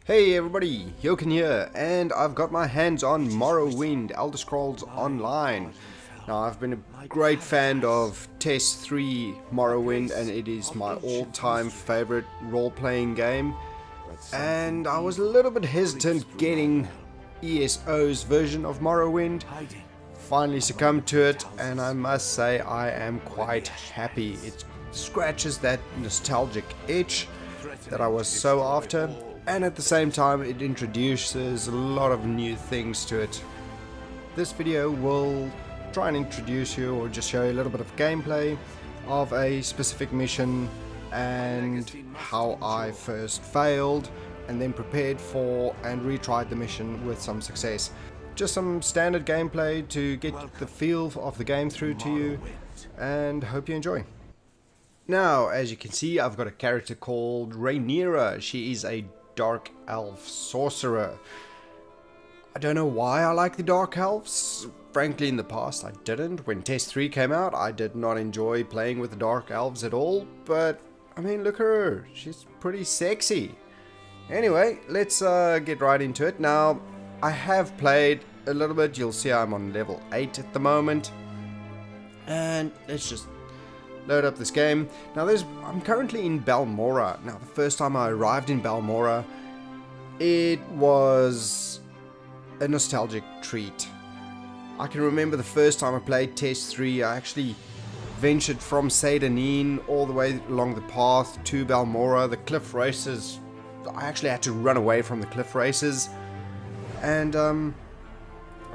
Hey everybody, Jochen here, and I've got my hands on Morrowind, Elder Scrolls Online. Now, I've been a great fan of Test 3 Morrowind, and it is my all-time favorite role-playing game. And I was a little bit hesitant getting ESO's version of Morrowind. Finally succumbed to it, and I must say I am quite happy. It scratches that nostalgic itch that I was so after. And at the same time, it introduces a lot of new things to it. This video will try and introduce you or just show you a little bit of gameplay of a specific mission and how I first failed and then prepared for and retried the mission with some success. Just some standard gameplay to get the feel of the game through to you, and hope you enjoy. Now, as you can see, I've got a character called Rhaenyra. She is a Dark Elf sorcerer. I don't know why I like the Dark Elves. Frankly, in the past I didn't. When Test 3 came out, I did not enjoy playing with the Dark Elves at all. But, I mean, look at her. She's pretty sexy. Anyway, let's get right into it. Now, I have played a little bit. You'll see I'm on level 8 at the moment. And let's just load up this game. Now I'm currently in Balmora. Now the first time I arrived in Balmora, it was a nostalgic treat. I can remember the first time I played Test 3, I actually ventured from Seydanine all the way along the path to Balmora. The cliff races, I actually had to run away from the cliff races. And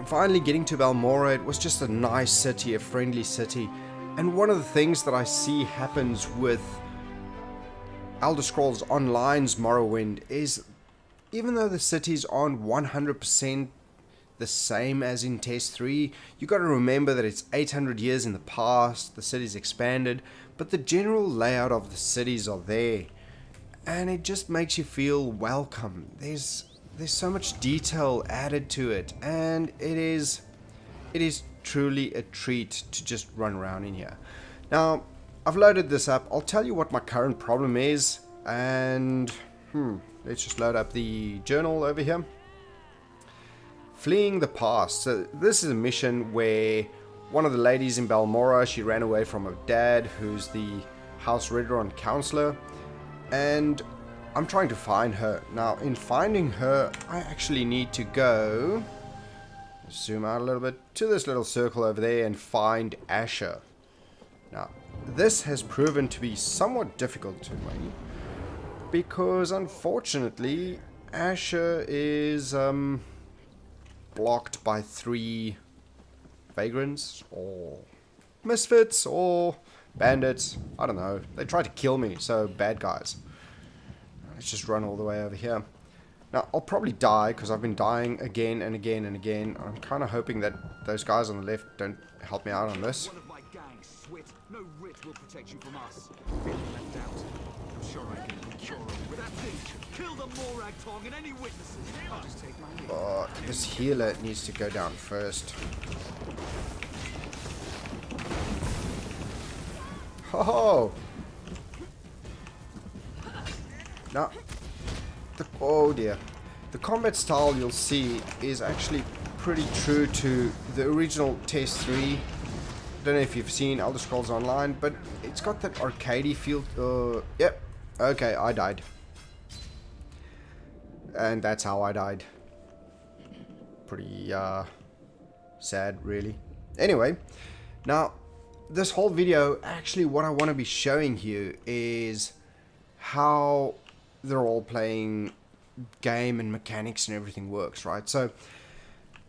finally getting to Balmora, it was just a nice city, a friendly city. And one of the things that I see happens with Elder Scrolls Online's Morrowind is, even though the cities aren't 100% the same as in Test 3, you got to remember that it's 800 years in the past, the city's expanded, but the general layout of the cities are there. And it just makes you feel welcome. There's so much detail added to it, and it is truly a treat to just run around in here. Now, I've loaded this up. I'll tell you what my current problem is, and let's just load up the journal over here. Fleeing the past. So this is a mission where one of the ladies in Balmora, she ran away from her dad, who's the House Redron counselor, and I'm trying to find her. Now, in finding her, I actually need to go, zoom out a little bit, to this little circle over there and find Asher. Now, this has proven to be somewhat difficult to me, because unfortunately Asher is blocked by 3 vagrants or misfits or bandits. I don't know. They tried to kill me, so bad guys. Let's just run all the way over here. Now, I'll probably die, because I've been dying again and again and again. I'm kind of hoping that those guys on the left don't help me out on this. One of my gang, Swit. No writ will protect you from us. Feeling left out. I'm sure I can procure him. With that thing, kill the Morag Tong and any witnesses. I'll just take my leave. Oh, this healer needs to go down first. Ho-ho! Now, oh dear. The combat style you'll see is actually pretty true to the original Test 3. I don't know if you've seen Elder Scrolls Online, but it's got that arcadey feel. Yep. Okay, I died. And that's how I died. Pretty sad, really. Anyway, now this whole video, actually what I want to be showing you is how the role-playing game and mechanics and everything works, right? So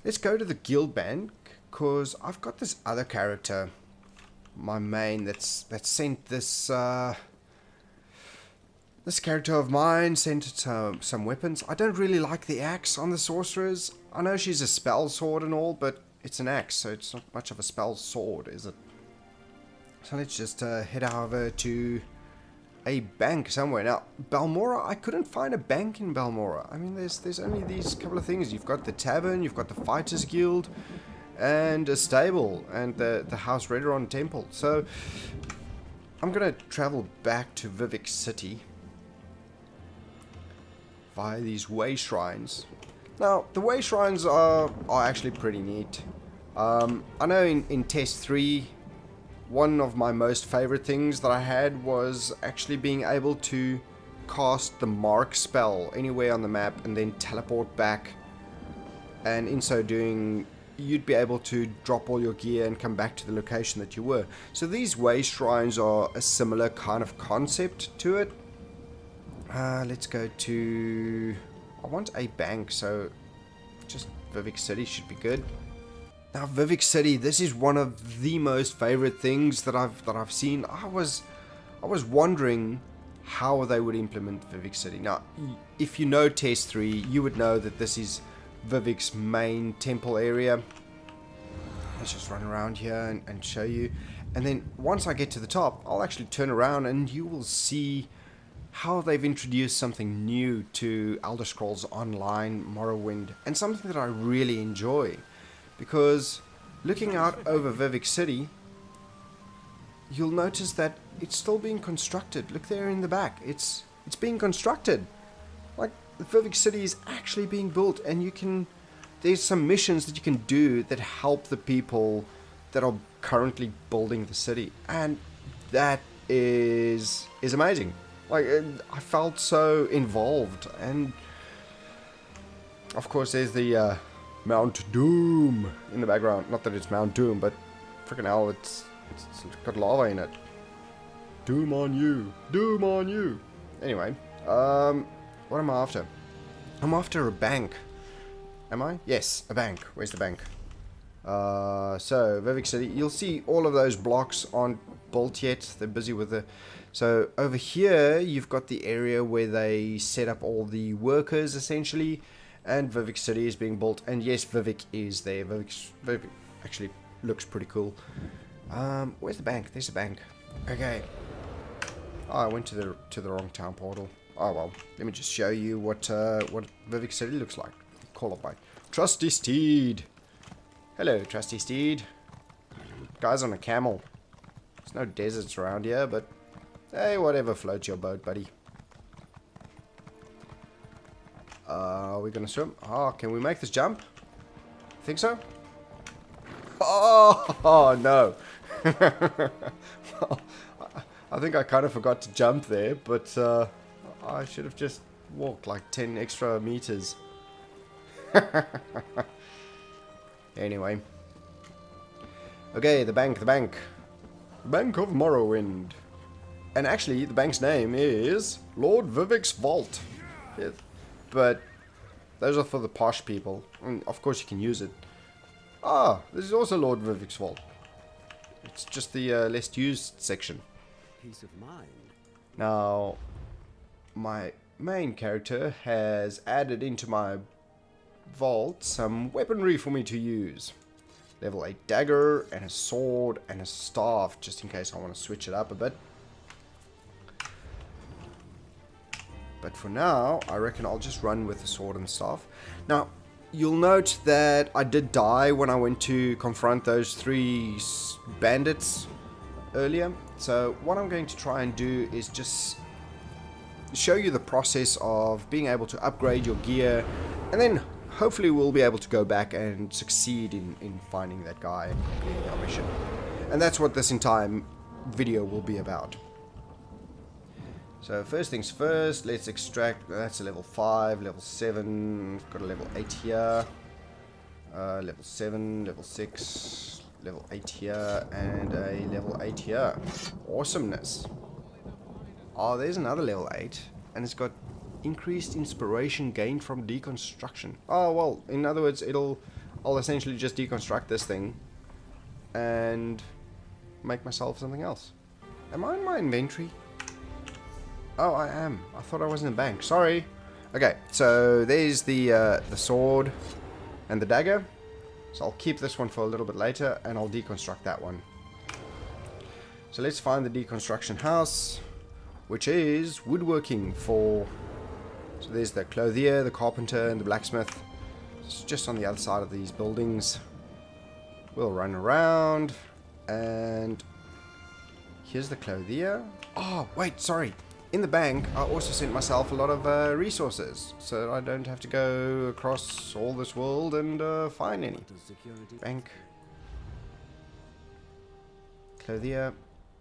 let's go to the guild bank, because I've got this other character, my main, that's sent this this character of mine sent some weapons. I don't really like the axe on the sorcerers. I know she's a spell sword and all, but it's an axe, so it's not much of a spell sword, is it? So let's just head over to a bank somewhere. Now, Balmora, I couldn't find a bank in Balmora. I mean, there's only these couple of things. You've got the tavern, you've got the Fighters Guild, and a stable, and the House Redron Temple. So, I'm gonna travel back to Vivek City, via these way shrines. Now, the way shrines are actually pretty neat. I know in Test 3, one of my most favorite things that I had was actually being able to cast the mark spell anywhere on the map and then teleport back, and in so doing you'd be able to drop all your gear and come back to the location that you were. So these way shrines are a similar kind of concept to it. Let's go to... I want a bank, so just Vivek City should be good. Now Vivek City, this is one of the most favorite things that I've seen. I was wondering how they would implement Vivek City. Now, if you know Test 3, you would know that this is Vivek's main temple area. Let's just run around here and show you. And then once I get to the top, I'll actually turn around and you will see how they've introduced something new to Elder Scrolls Online Morrowind, and something that I really enjoy. Because looking out over Vivek City, you'll notice that it's still being constructed. Look there in the back. It's being constructed. Like, Vivek City is actually being built, and there's some missions that you can do that help the people that are currently building the city, and that is amazing. Like, I felt so involved. And of course there's the Mount Doom in the background. Not that it's Mount Doom, but freaking hell, it's got lava in it. Doom on you. Doom on you. Anyway, what am I after? I'm after a bank. Am I? Yes, a bank. Where's the bank? So, Vivek City. You'll see all of those blocks aren't built yet. They're busy with the... So, over here, you've got the area where they set up all the workers, essentially. And Vivek City is being built. And yes, Vivek is there. Vivek actually looks pretty cool. Where's the bank? There's the bank. Okay. Oh, I went to the wrong town portal. Oh well, let me just show you what Vivek City looks like. Call up my trusty steed. Hello, trusty steed. Guy's on a camel. There's no deserts around here, but hey, whatever floats your boat, buddy. Are we gonna swim? Oh, can we make this jump? Think so? Oh no. Well, I think I kind of forgot to jump there, but I should have just walked like 10 extra meters. Anyway. Okay, the bank. The Bank of Morrowind. And actually, the bank's name is Lord Vivek's Vault. Yeah, but those are for the posh people. And of course you can use it. Ah, this is also Lord Vivek's Vault. It's just the less used section. Peace of mind. Now, my main character has added into my vault some weaponry for me to use. Level 8 dagger and a sword and a staff, just in case I want to switch it up a bit. But for now, I reckon I'll just run with the sword and staff. Now, you'll note that I did die when I went to confront those 3 bandits earlier. So what I'm going to try and do is just show you the process of being able to upgrade your gear, and then hopefully we'll be able to go back and succeed in finding that guy and completing our mission. And that's what this entire video will be about. So first things first, let's extract. That's a level 5, level 7, got a level 8 here, level 7, level 6, level 8 here, and a level 8 here. Awesomeness. Oh, there's another level 8, and it's got increased inspiration gained from deconstruction. Oh, well, in other words, I'll essentially just deconstruct this thing and make myself something else. Am I in my inventory? Oh, I am. I thought I was in the bank. Sorry. Okay, so there's the sword and the dagger. So I'll keep this one for a little bit later, and I'll deconstruct that one. So let's find the deconstruction house, which is woodworking for... So there's the clothier, the carpenter, and the blacksmith. It's just on the other side of these buildings. We'll run around, and here's the clothier. Oh, wait, sorry. in the bank, I also sent myself a lot of resources, so I don't have to go across all this world and find any. Bank. Clothier.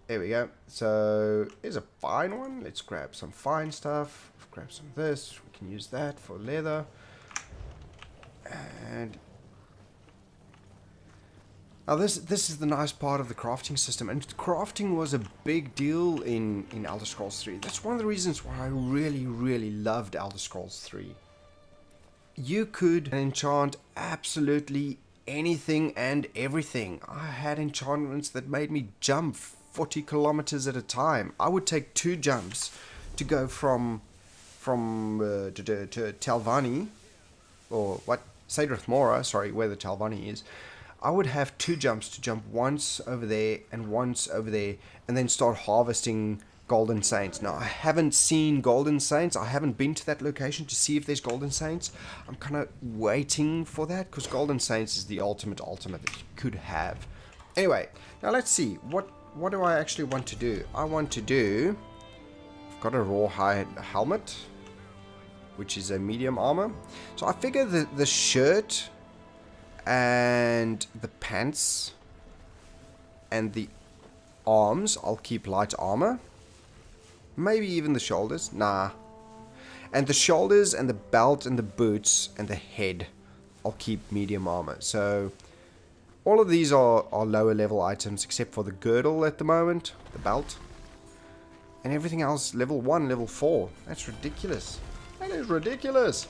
There we go. So, here's a fine one. Let's grab some fine stuff. Grab some of this. We can use that for leather. And now this is the nice part of the crafting system, and crafting was a big deal in Elder Scrolls 3. That's one of the reasons why I really loved Elder Scrolls 3. You could enchant absolutely anything and everything. I had enchantments that made me jump 40 kilometers at a time. I would take 2 jumps to go from to Talvani, or what, Sadrith Mora, sorry, where the Talvani is. I would have 2 jumps to jump once over there and once over there, and then start harvesting Golden Saints. Now, I haven't seen Golden Saints. I haven't been to that location to see if there's Golden Saints. I'm kind of waiting for that, because Golden Saints is the ultimate that you could have. Anyway, now let's see. What do I actually want to do? I want to do... I've got a rawhide helmet, which is a medium armor. So I figure the shirt and the pants and the arms, I'll keep light armor. Maybe even the shoulders. Nah. And the shoulders and the belt and the boots and the head, I'll keep medium armor. So all of these are lower level items, except for the girdle at the moment, the belt. And everything else level 1, level 4. That's ridiculous. That is ridiculous.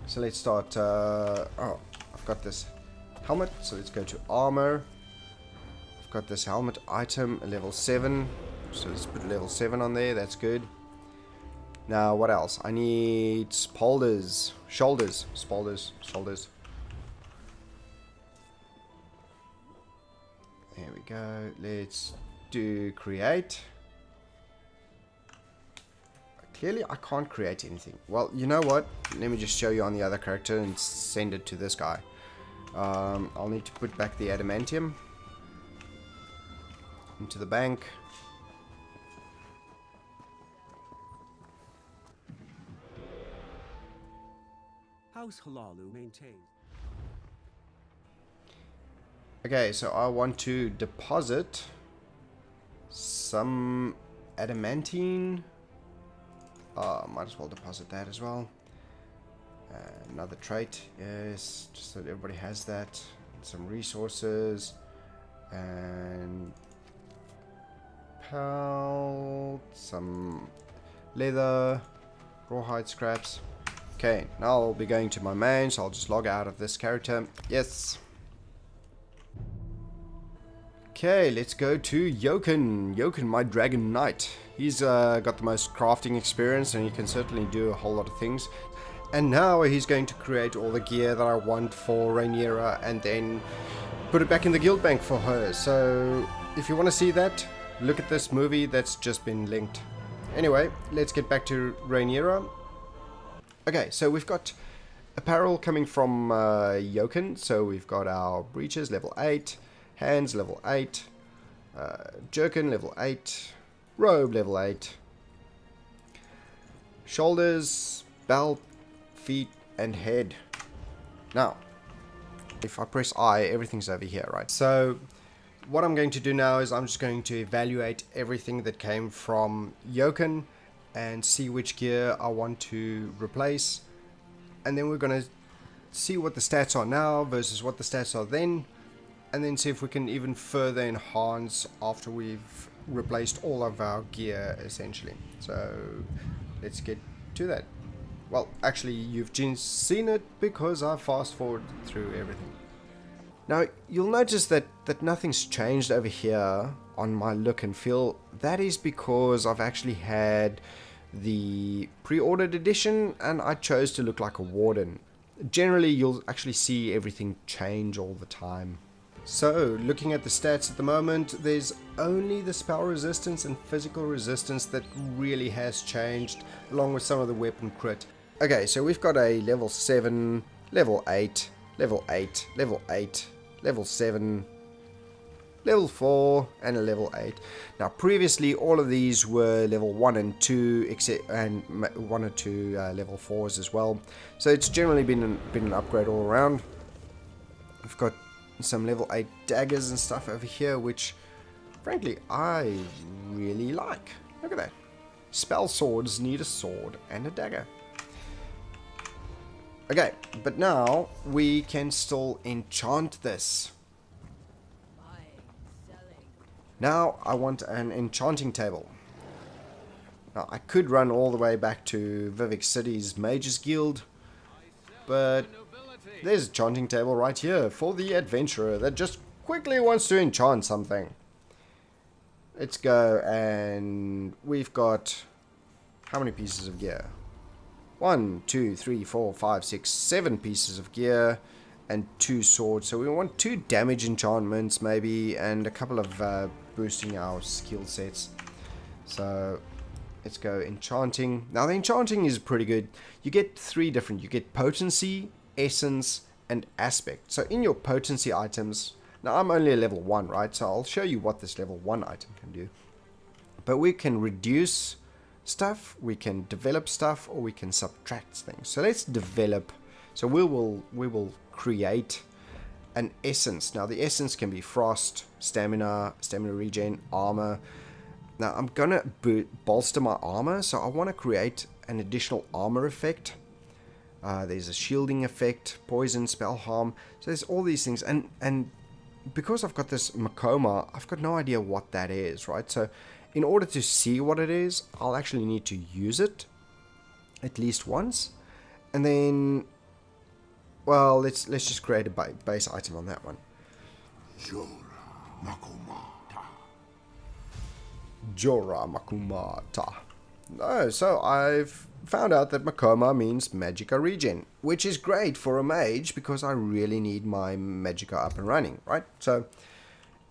So let's start. Oh, I've got this helmet. So let's go to armor. I've got this helmet item, a level 7. So let's put level 7 on there. That's good. Now, what else? I need shoulders. There we go. Let's do create. Clearly, I can't create anything. Well, you know what? Let me just show you on the other character and send it to this guy. I'll need to put back the adamantium into the bank. House Halalu maintains. Okay, so I want to deposit some adamantine. Might as well deposit that as well. Another trait, yes, just so that everybody has that. Some resources and pelt, some leather, rawhide scraps. Okay, now I'll be going to my main, so I'll just log out of this character. Yes. Okay, let's go to Jochen. Jochen, my dragon knight. He's got the most crafting experience, and he can certainly do a whole lot of things. And now he's going to create all the gear that I want for Rhaenyra, and then put it back in the guild bank for her. So if you want to see that, look at this movie that's just been linked. Anyway, let's get back to Rhaenyra. Okay, so we've got apparel coming from Jochen. So we've got our breeches, level 8. Hands, level 8. Jerkin, level 8. Robe, level 8. Shoulders, belt, feet, and head. Now, if I press I, everything's over here, right? So, what I'm going to do now is I'm just going to evaluate everything that came from Jochen and see which gear I want to replace. And then we're going to see what the stats are now versus what the stats are then. And then see if we can even further enhance after we've replaced all of our gear, essentially. So, let's get to that. Well, actually, you've just seen it because I fast-forwarded through everything. Now, you'll notice that nothing's changed over here on my look and feel. That is because I've actually had the pre-ordered edition, and I chose to look like a warden. Generally, you'll actually see everything change all the time. So, looking at the stats at the moment, there's only the spell resistance and physical resistance that really has changed, along with some of the weapon crit. Okay, so we've got a level 7, level 8, level 8, level 8, level 7, level 4 and a level 8. Now previously all of these were level 1 and 2, except and 1 or 2 level 4s as well. So it's generally been an upgrade all around. We've got some level 8 daggers and stuff over here, which frankly I really like. Look at that. Spell swords need a sword and a dagger. Okay, but now we can still enchant this. Now I want an enchanting table. Now I could run all the way back to Vivek City's Mages Guild, but there's a enchanting table right here for the adventurer that just quickly wants to enchant something. Let's go, and we've got how many pieces of gear? 1, 2, 3, 4, 5, 6, 7 pieces of gear and 2 swords. So we want 2 damage enchantments maybe, and a couple of boosting our skill sets. So let's go enchanting. Now the enchanting is pretty good. You get 3 different. You get potency, essence, and aspect. So in your potency items, now I'm only a level 1, right? So I'll show you what this level 1 item can do. But we can reduce stuff, we can develop stuff, or we can subtract things. So let's develop. So we will create an essence. Now the essence can be frost, stamina regen, armor. Now I'm gonna bolster my armor, so I want to create an additional armor effect. There's a shielding effect, poison, spell harm. So there's all these things, and because I've got this Makoma, I've got no idea what that is, right? So in order to see what it is, I'll actually need to use it at least once, and then, well, let's just create a base item on that one. Jora Makumata. No, so I've found out that Makoma means Magicka regen, which is great for a mage because I really need my Magicka up and running, right? So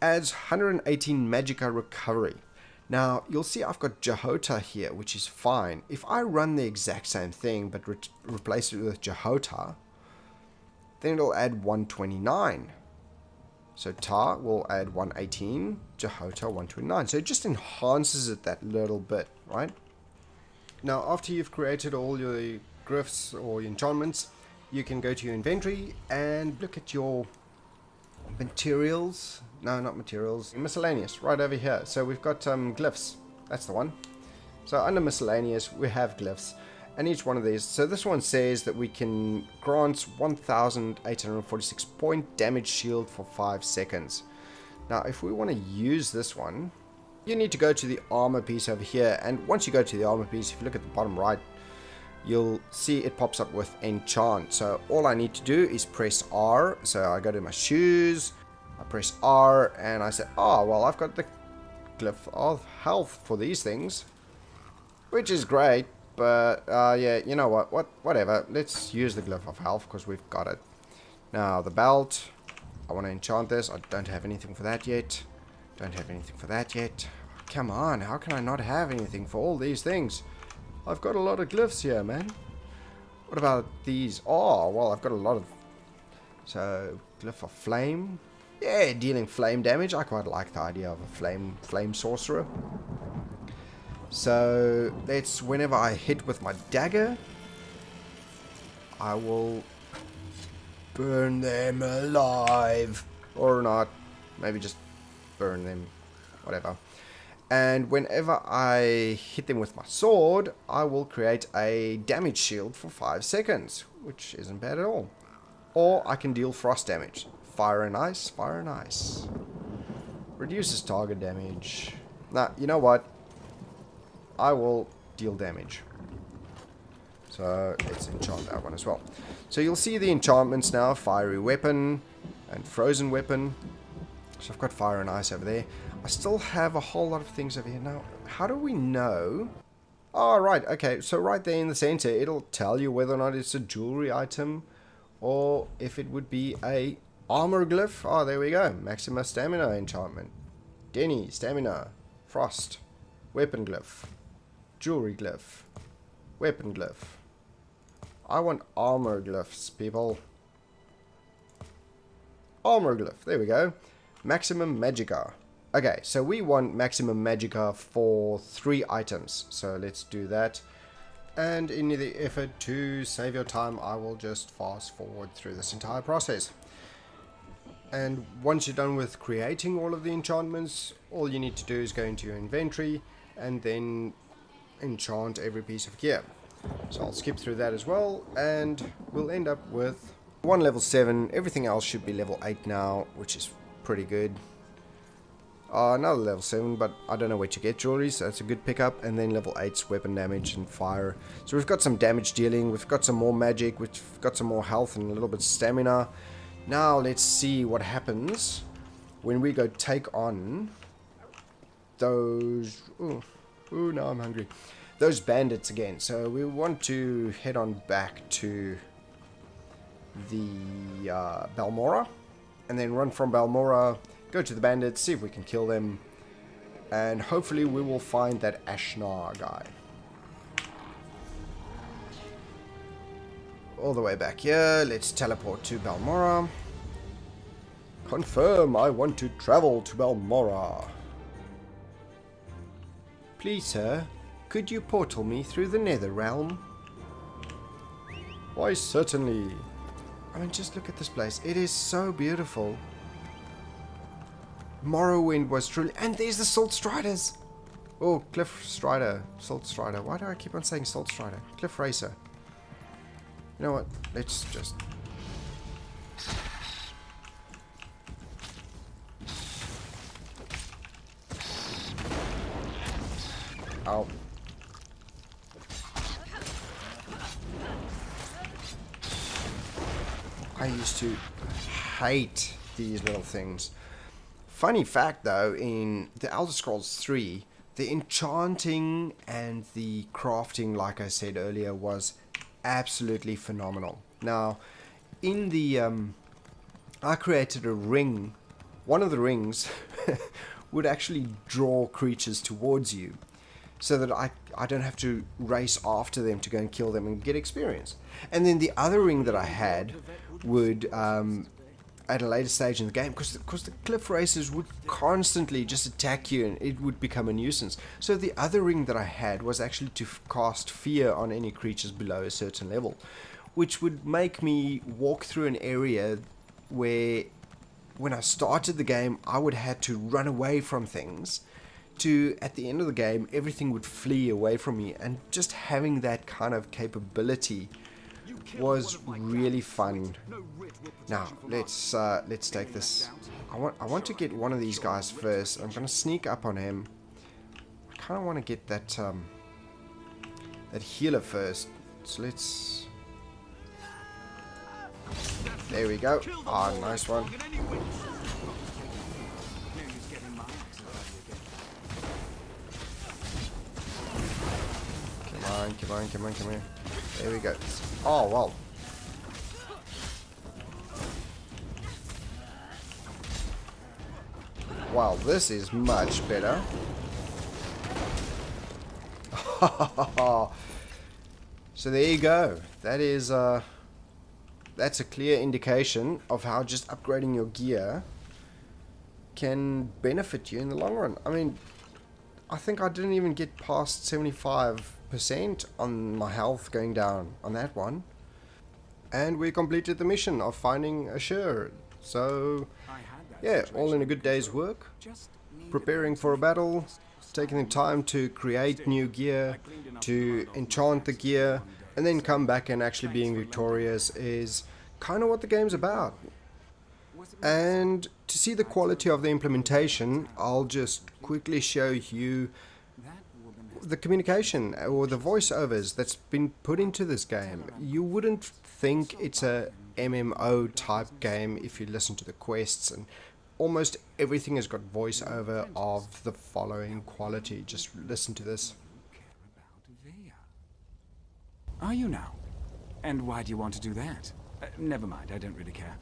adds 118 Magicka recovery. Now you'll see I've got Jahota here, which is fine. If I run the exact same thing but replace it with Jahota, then it'll add 129. So Tar will add 118, Jahota 129. So it just enhances it that little bit, right? Now after you've created all your glyphs or your enchantments, you can go to your inventory and look at your materials. No, not materials, miscellaneous, right over here. So we've got glyphs, that's the one. So under miscellaneous we have glyphs, and each one of these, so this one says that we can grant 1846 point damage shield for 5 seconds. Now if we want to use this one, you need to go to the armor piece over here, and once you go to the armor piece, if you look at the bottom right, you'll see it pops up with enchant. So all I need to do is press R. So I go to my shoes, I press R, and I say, oh well, I've got the glyph of health for these things, which is great. But yeah, you know what, whatever, let's use the glyph of health because we've got it. Now the belt, I want to enchant this. I don't have anything for that yet. Don't have anything for that yet. Come on, how can I not have anything for all these things? I've got a lot of glyphs here, man. What about these? Oh, well, I've got a lot of... So, glyph of flame. Yeah, dealing flame damage. I quite like the idea of a flame sorcerer. So, let's, whenever I hit with my dagger, I will burn them alive. Or not. Maybe just burn them. Whatever. And whenever I hit them with my sword, I will create a damage shield for 5 seconds, which isn't bad at all. Or I can deal frost damage. Fire and ice, fire and ice. Reduces target damage. Now, you know what? I will deal damage. So let's enchant that one as well. So you'll see the enchantments now. Fiery weapon and frozen weapon. So I've got fire and ice over there. I still have a whole lot of things over here. Now, how do we know? Oh, right. Okay. So right there in the center, it'll tell you whether or not it's a jewelry item or if it would be a armor glyph. Oh, there we go. Maxima stamina enchantment. Denny, stamina. Frost. Weapon glyph. Jewelry glyph. Weapon glyph. I want armor glyphs, people. Armor glyph. There we go. Maximum Magica. Okay, so we want maximum Magica for 3 items. So let's do that. And in the effort to save your time, I will just fast forward through this entire process. And once you're done with creating all of the enchantments, all you need to do is go into your inventory and then enchant every piece of gear. So I'll skip through that as well, and we'll end up with one level 7. Everything else should be level 8 now, which is pretty good. Another level 7, but I don't know where to get jewelry, so that's a good pickup. And then level 8's weapon damage and fire. So we've got some damage dealing, we've got some more magic, we've got some more health and a little bit of stamina. Now let's see what happens when we go take on those... Ooh, now I'm hungry. Those bandits again. So we want to head on back to the Balmora, and then run from Balmora, go to the bandits, see if we can kill them, and hopefully we will find that Ashnar guy. All the way back here, let's teleport to Balmora. Confirm, I want to travel to Balmora. Please, sir, could you portal me through the Nether Realm? Why, certainly. I mean, just look at this place. It is so beautiful. Morrowind was truly... And there's the Salt Striders! Oh, Cliff Strider. Salt Strider. Why do I keep on saying Salt Strider? Cliff Racer. You know what? Let's just... Ow. I used to hate these little things. Funny fact though, in the Elder Scrolls 3, the enchanting and the crafting, like I said earlier, was absolutely phenomenal. Now, in the I created a ring. One of the rings would actually draw creatures towards you, so that I don't have to race after them to go and kill them and get experience. And then the other ring that I had would, at a later stage in the game, because the cliff racers would constantly just attack you and it would become a nuisance. So the other ring that I had was actually to cast fear on any creatures below a certain level, which would make me walk through an area where, when I started the game, I would have to run away from things, to at the end of the game everything would flee away from me. And just having that kind of capability was really fun. Now let's take this. I want to get one of these guys first. I'm gonna sneak up on him. I kind of want to get that that healer first. So let's. There we go. Ah, nice one. Come on, come here. There we go. Oh, well. Wow, this is much better. So there you go. That is that's a clear indication of how just upgrading your gear can benefit you in the long run. I mean, I think I didn't even get past 75% on my health going down on that one. And we completed the mission of finding a shirt. So, yeah, all in a good day's work. Preparing for a battle, taking the time to create new gear, to enchant the gear, and then come back and actually being victorious is kind of what the game's about. And to see the quality of the implementation, I'll just quickly show you the communication or the voiceovers that's been put into this game. You wouldn't think it's a MMO type game if you listen to the quests, and almost everything has got voiceover of the following quality. Just listen to this. Are you now? And why do you want to do that? Never mind, I don't really care.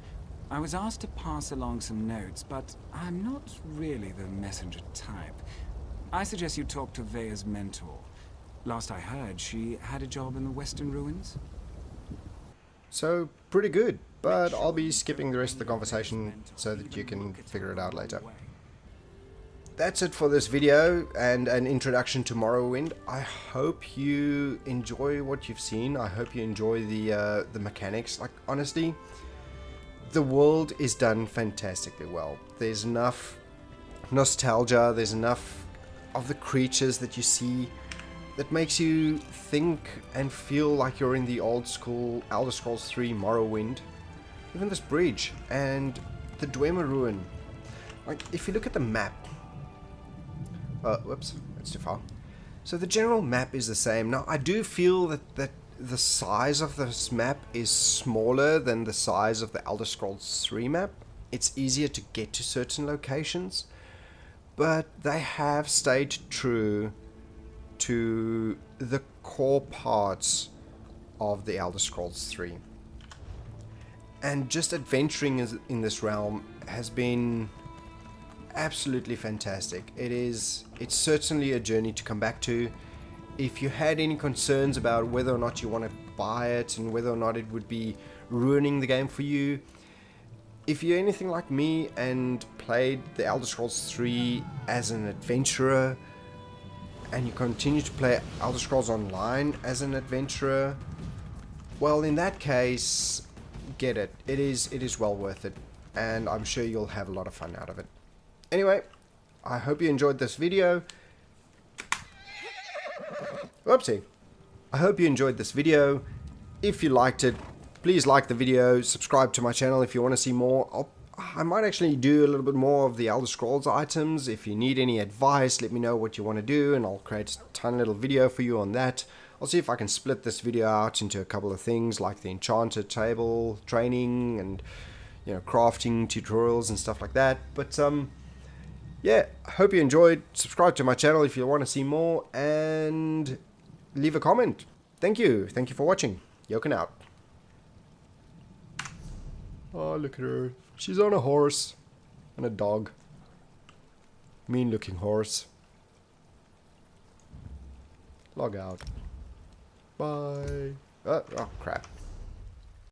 I was asked to pass along some notes, but I'm not really the messenger type. I suggest you talk to Vea's mentor. Last I heard, she had a job in the Western Ruins. So, pretty good. but I'll be skipping the rest of the conversation so that you can figure it out later. That's it for this video and an introduction to Morrowind. I hope you enjoy what you've seen. I hope you enjoy the mechanics. Like, honestly, the world is done fantastically well. There's enough nostalgia, there's enough of the creatures that you see that makes you think and feel like you're in the old school Elder Scrolls III Morrowind. Even this bridge and the Dwemer ruin. Like, if you look at the map, whoops, that's too far. So the general map is the same. Now, I do feel that the size of this map is smaller than the size of the Elder Scrolls III map. It's easier to get to certain locations, but they have stayed true to the core parts of the Elder Scrolls III. And just adventuring in this realm has been absolutely fantastic. It's certainly a journey to come back to. If you had any concerns about whether or not you want to buy it and whether or not it would be ruining the game for you, if you're anything like me and played the Elder Scrolls III as an adventurer and you continue to play Elder Scrolls Online as an adventurer, well, in that case, get it. It is well worth it, and I'm sure you'll have a lot of fun out of it. Anyway, I hope you enjoyed this video. Whoopsie. I hope you enjoyed this video. If you liked it, please like the video, subscribe to my channel if you want to see more. I might actually do a little bit more of the Elder Scrolls items. If you need any advice, let me know what you want to do, and I'll create a tiny little video for you on that. I'll see if I can split this video out into a couple of things like the enchanted table training and, you know, crafting tutorials and stuff like that. But yeah, I hope you enjoyed. Subscribe to my channel if you want to see more, and leave a comment. Thank you. Thank you for watching. Yoken out. Oh, look at her. She's on a horse. And a dog. Mean looking horse. Log out. Bye. Oh crap.